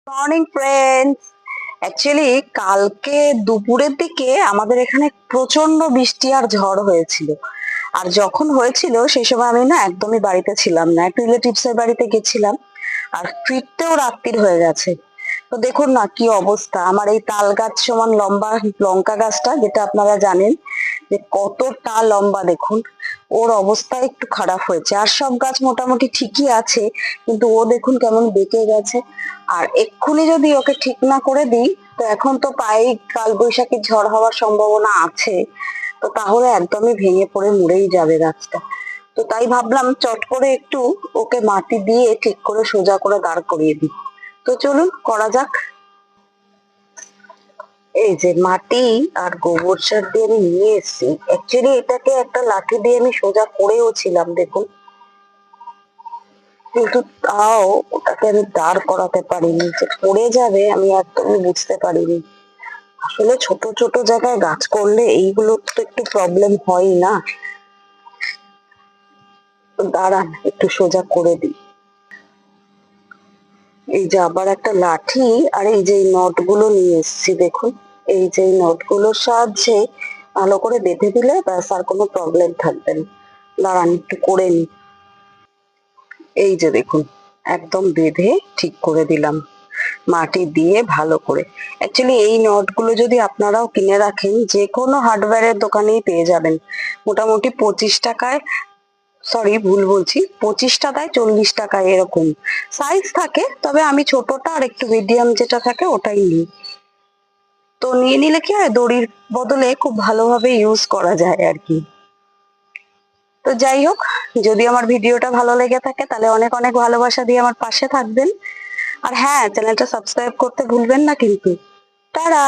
Morning friends. Actually কালকে দুপুরের দিকে আমাদের এখানে প্রচন্ড বৃষ্টি আর ঝড় হয়েছিল। আর যখন হয়েছিল সেই সময় আমি না একদমই বাড়িতে ছিলাম না, একটু রিলেটিভস এর বাড়িতে গেছিলাম। আর ফিরতেও রাত্রির হয়ে গেছে। তো দেখুন না কি অবস্থা, আমার এই তাল গাছ সমান লম্বা লঙ্কা গাছটা, যেটা আপনারা জানেন যে কতটা লম্বা, দেখুন ওর অবস্থা একটু খারাপ হয়েছে। আর সব গাছ মোটামুটি ঠিকই আছে, কিন্তু ও দেখুন কেমন বেঁকে গেছে। আর এক্ষুনি যদি ওকে ঠিক না করে দিই, তো এখন তো প্রায় কাল বৈশাখী ঝড় হওয়ার সম্ভাবনা আছে। তো তাহলে একদমই ভেঙে পড়ে মরেই যাবে গাছটা। তো তাই ভাবলাম চট করে একটু ওকে মাটি দিয়ে ঠিক করে সোজা করে দাঁড় করিয়ে দিই। তো চলুন করা যাক। এই যে মাটি আর গোবর সার দিয়ে আমি নিয়ে এসেছি। অ্যাকচুয়ালি এটাকে একটা লাঠি দিয়ে আমি সোজা করেও ছিলাম, দেখুন, কিন্তু তাও ওটাকে আমি দাঁড় করাতে পারিনি। যে পড়ে যাবে আমি একদমই বুঝতে পারিনি। আসলে ছোট ছোট জায়গায় গাছ করলে এইগুলো তো একটু প্রবলেম হয় না। তো দাঁড়ান একটু সোজা করে দিই। এই যে আবার একটা লাঠি, আর এই যে নট গুলো নিয়ে এসেছি, দেখুন। এই যে নট গুলোর সাহায্যে ভালো করে বেঁধে দিলে ব্যাস আর কোনো প্রবলেম থাকবে না। দাঁড়ান একটু করে নি। এই যে দেখুন, একদম বেঁধে ঠিক করে দিলাম মাটি দিয়ে ভালো করে। অ্যাকচুয়ালি এই নট গুলো যদি আপনারাও কিনে রাখেন, যে কোনো হার্ডওয়্যারের দোকানেই পেয়ে যাবেন মোটামুটি 25 টাকায়। সরি, ভুল বলছি, 25 টাকায় 40 টাকায় এরকম সাইজ থাকে। তবে আমি ছোটটা আর একটু মিডিয়াম যেটা থাকে ওটাই নিই। তো নিয়ে নিলে কি হয়, দড়ির বদলে খুব ভালোভাবে ইউজ করা যায় আর কি। তো যাই হোক, যদি আমার ভিডিওটা ভালো লেগে থাকে তাহলে অনেক অনেক ভালোবাসা দিয়ে আমার পাশে থাকবেন। আর হ্যাঁ, চ্যানেলটা সাবস্ক্রাইব করতে ভুলবেন না কিন্তু। টাটা।